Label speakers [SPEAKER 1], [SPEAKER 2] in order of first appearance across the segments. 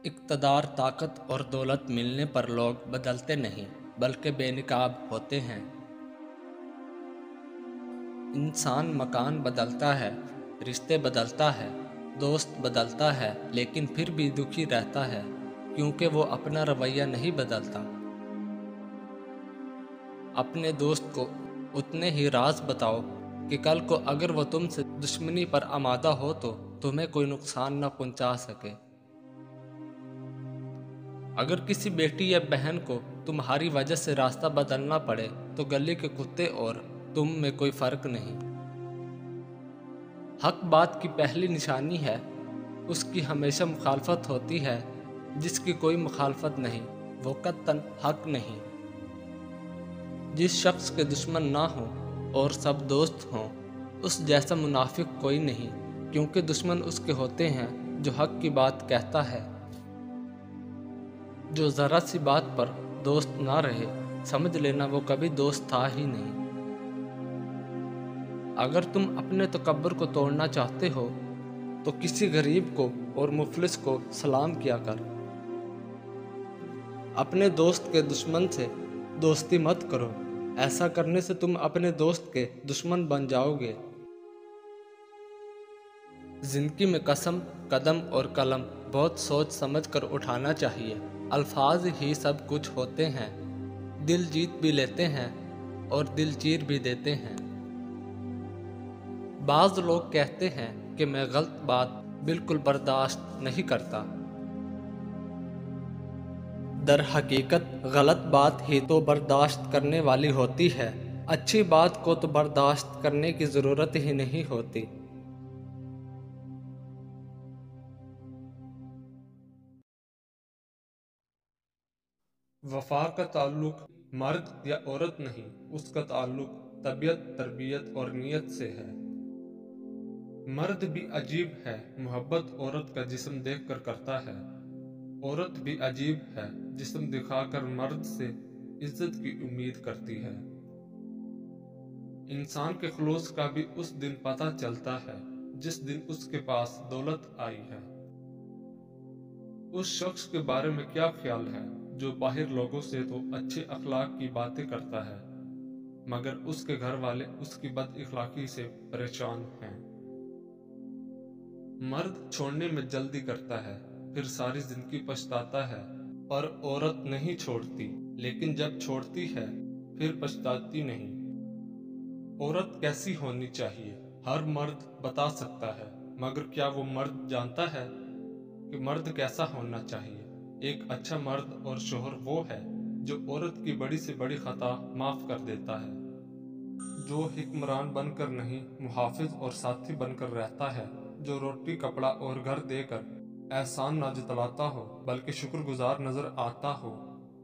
[SPEAKER 1] اقتدار، طاقت اور دولت ملنے پر لوگ بدلتے نہیں بلکہ بے نقاب ہوتے ہیں۔ انسان مکان بدلتا ہے، رشتے بدلتا ہے، دوست بدلتا ہے، لیکن پھر بھی دکھی رہتا ہے کیونکہ وہ اپنا رویہ نہیں بدلتا۔ اپنے دوست کو اتنے ہی راز بتاؤ کہ کل کو اگر وہ تم سے دشمنی پر آمادہ ہو تو تمہیں کوئی نقصان نہ پہنچا سکے۔ اگر کسی بیٹی یا بہن کو تمہاری وجہ سے راستہ بدلنا پڑے تو گلی کے کتے اور تم میں کوئی فرق نہیں۔ حق بات کی پہلی نشانی ہے، اس کی ہمیشہ مخالفت ہوتی ہے۔ جس کی کوئی مخالفت نہیں وہ قطعاً حق نہیں۔ جس شخص کے دشمن نہ ہوں اور سب دوست ہوں اس جیسا منافق کوئی نہیں، کیونکہ دشمن اس کے ہوتے ہیں جو حق کی بات کہتا ہے۔ جو ذرا سی بات پر دوست نہ رہے سمجھ لینا وہ کبھی دوست تھا ہی نہیں۔ اگر تم اپنے تکبر کو توڑنا چاہتے ہو تو کسی غریب کو اور مفلس کو سلام کیا کر۔ اپنے دوست کے دشمن سے دوستی مت کرو، ایسا کرنے سے تم اپنے دوست کے دشمن بن جاؤ گے۔ زندگی میں قسم، قدم اور قلم بہت سوچ سمجھ کر اٹھانا چاہیے۔ الفاظ ہی سب کچھ ہوتے ہیں، دل جیت بھی لیتے ہیں اور دل چیر بھی دیتے ہیں۔ بعض لوگ کہتے ہیں کہ میں غلط بات بالکل برداشت نہیں کرتا۔ در حقیقت غلط بات ہی تو برداشت کرنے والی ہوتی ہے، اچھی بات کو تو برداشت کرنے کی ضرورت ہی نہیں ہوتی۔ وفا کا تعلق مرد یا عورت نہیں، اس کا تعلق طبیعت، تربیت اور نیت سے ہے۔ مرد بھی عجیب ہے، محبت عورت کا جسم دیکھ کر کرتا ہے۔ عورت بھی عجیب ہے، جسم دکھا کر مرد سے عزت کی امید کرتی ہے۔ انسان کے خلوص کا بھی اس دن پتہ چلتا ہے جس دن اس کے پاس دولت آئی ہے۔ اس شخص کے بارے میں کیا خیال ہے جو باہر لوگوں سے تو اچھے اخلاق کی باتیں کرتا ہے مگر اس کے گھر والے اس کی بد اخلاقی سے پریشان ہیں۔ مرد چھوڑنے میں جلدی کرتا ہے پھر ساری زندگی پچھتاتا ہے، اور عورت نہیں چھوڑتی لیکن جب چھوڑتی ہے پھر پچھتاتی نہیں۔ عورت کیسی ہونی چاہیے ہر مرد بتا سکتا ہے، مگر کیا وہ مرد جانتا ہے کہ مرد کیسا ہونا چاہیے؟ ایک اچھا مرد اور شوہر وہ ہے جو عورت کی بڑی سے بڑی خطا معاف کر دیتا ہے، جو حکمران بن کر نہیں محافظ اور ساتھی بن کر رہتا ہے، جو روٹی کپڑا اور گھر دے کر احسان نہ جتلاتا ہو بلکہ شکر گزار نظر آتا ہو،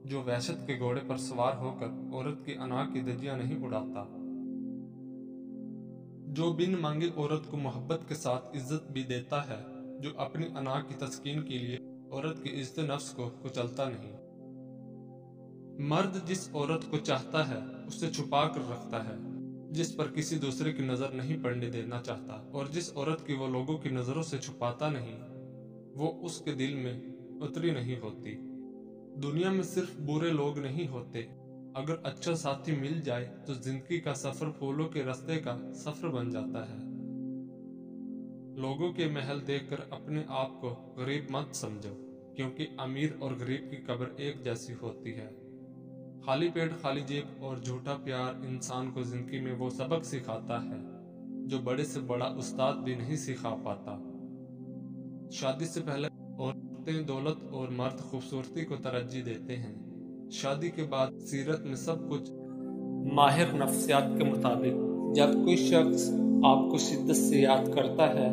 [SPEAKER 1] جو وحشت کے گھوڑے پر سوار ہو کر عورت کی انا کی دھجیاں نہیں اڑاتا، جو بن مانگے عورت کو محبت کے ساتھ عزت بھی دیتا ہے، جو اپنی انا کی تسکین کے لیے عورت کی عزت نفس کو کچلتا نہیں۔ مرد جس عورت کو چاہتا ہے اسے چھپا کر رکھتا ہے، جس پر کسی دوسرے کی نظر نہیں پڑنے دینا چاہتا، اور جس عورت کی وہ لوگوں کی نظروں سے چھپاتا نہیں وہ اس کے دل میں اتری نہیں ہوتی۔ دنیا میں صرف برے لوگ نہیں ہوتے، اگر اچھا ساتھی مل جائے تو زندگی کا سفر پھولوں کے رستے کا سفر بن جاتا ہے۔ لوگوں کے محل دیکھ کر اپنے آپ کو غریب مت سمجھو، کیونکہ امیر اور غریب کی قبر ایک جیسی ہوتی ہے۔ خالی پیٹ خالی جیب اور جھوٹا پیار انسان کو زندگی میں وہ سبق سکھاتا ہے جو بڑے سے بڑا استاد بھی نہیں سکھا پاتا۔ شادی سے پہلے عورتیں دولت اور مرد خوبصورتی کو ترجیح دیتے ہیں، شادی کے بعد سیرت میں سب کچھ۔ ماہر نفسیات کے مطابق جب کوئی شخص آپ کو شدت سے یاد کرتا ہے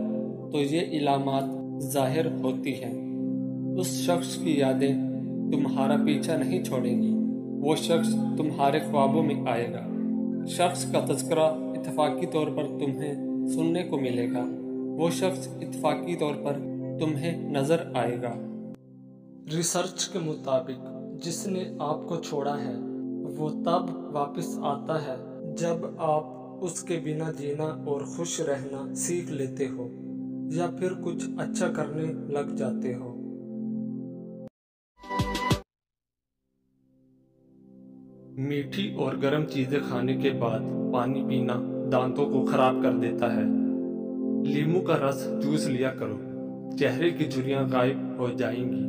[SPEAKER 1] تو یہ علامات ظاہر ہوتی ہیں۔ اس شخص کی یادیں تمہارا پیچھا نہیں چھوڑیں گی، وہ شخص تمہارے خوابوں میں آئے گا۔ شخص کا تذکرہ اتفاقی طور پر تمہیں سننے کو ملے گا، وہ شخص اتفاقی طور پر تمہیں نظر آئے گا۔ ریسرچ کے مطابق جس نے آپ کو چھوڑا ہے وہ تب واپس آتا ہے جب آپ اس کے بنا جینا اور خوش رہنا سیکھ لیتے ہو یا پھر کچھ اچھا کرنے لگ جاتے ہو۔ میٹھی اور گرم چیزیں کھانے کے بعد پانی پینا دانتوں کو خراب کر دیتا ہے۔ لیموں کا رس جوس لیا کرو، چہرے کی جھریاں غائب ہو جائیں گی۔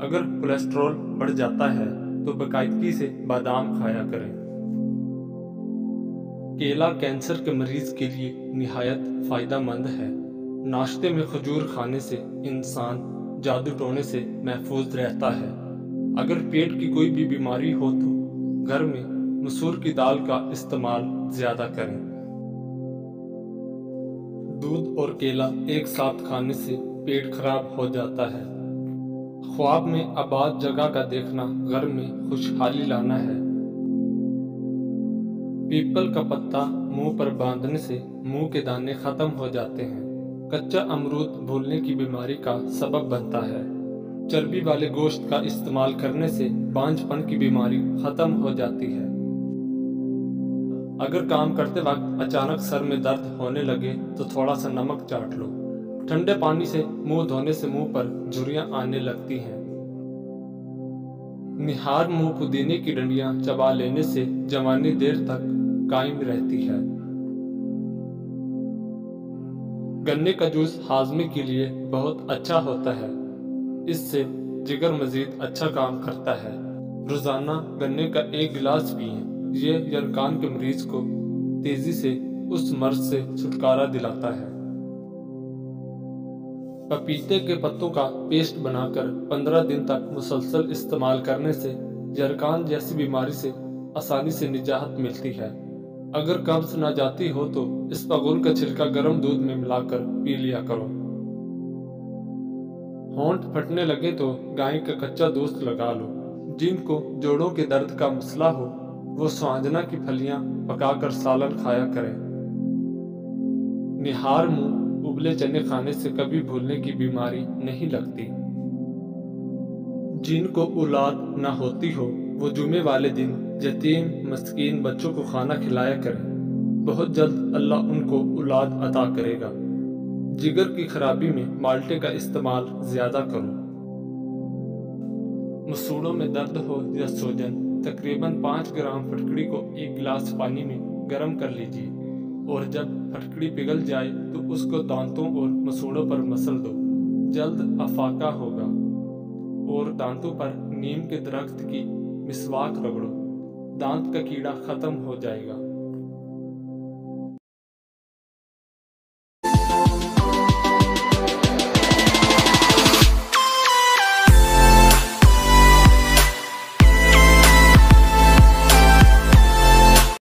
[SPEAKER 1] اگر کولیسٹرول بڑھ جاتا ہے تو باقاعدگی سے بادام کھایا کریں۔ کیلا کینسر کے مریض کے لیے نہایت فائدہ مند ہے۔ ناشتے میں کھجور کھانے سے انسان جادو ٹونے سے محفوظ رہتا ہے۔ اگر پیٹ کی کوئی بھی بیماری ہو تو گھر میں مسور کی دال کا استعمال زیادہ کریں۔ دودھ اور کیلا ایک ساتھ کھانے سے پیٹ خراب ہو جاتا ہے۔ خواب میں آباد جگہ کا دیکھنا گھر میں خوشحالی لانا ہے۔ پیپل کا پتا منہ پر باندھنے سے منہ کے دانے ختم ہو جاتے ہیں۔ کچا امرود بھولنے کی بیماری کا سبب بنتا ہے۔ چربی والے گوشت کا استعمال کرنے سے بانجھ پن کی بیماری ختم ہو جاتی ہے۔ اگر کام کرتے وقت اچانک سر میں درد ہونے لگے تو تھوڑا سا نمک چاٹ لو۔ ٹھنڈے پانی سے منہ دھونے سے منہ پر جھریاں آنے لگتی ہیں۔ نہار منہ پودینے کی ڈنڈیاں چبا لینے سے جوانی دیر تک قائم رہتی ہے۔ گنے کا جوس ہاضمے کے لیے بہت اچھا ہوتا ہے۔ اس سے جگر مزید اچھا کام کرتا ہے۔ روزانہ گنے کا 1 گلاس پئیں۔ یہ یرقان کے مریض کو تیزی سے اس مرض سے چھٹکارا دلاتا ہے۔ پپیتے کے پتوں کا پیسٹ بنا کر 15 دن تک مسلسل استعمال کرنے سے یرقان جیسی بیماری سے آسانی سے نجات ملتی ہے۔ اگر قبض نہ جاتی ہو تو اسپاغول کا چھلکا گرم دودھ میں ملا کر پی لیا کرو۔ ہونٹ پھٹنے لگے تو گائے کا کچا دودھ لگا لو۔ جن کو جوڑوں کے درد کا مسئلہ ہو وہ سوانجنا کی پھلیاں پکا کر سالن کھایا کریں۔ نہار منہ ابلے چنے کھانے سے کبھی بھولنے کی بیماری نہیں لگتی۔ جن کو اولاد نہ ہوتی ہو وہ جمعے والے دن یتیم مسکین بچوں کو کھانا کھلایا کریں۔ بہت جلد اللہ ان کو اولاد عطا کرے گا۔ جگر کی خرابی میں مالٹے کا استعمال زیادہ کرو۔ مسوڑوں میں درد ہو یا سوجن تقریباً 5 گرام پھٹکڑی کو 1 گلاس پانی میں گرم کر لیجیے اور جب پھٹکڑی پگھل جائے تو اس کو دانتوں اور مسوڑوں پر مسل دو۔ جلد افاقہ ہوگا۔ اور دانتوں پر نیم کے درخت کی مسواک رگڑو، دانت کا کیڑا ختم ہو جائے گا۔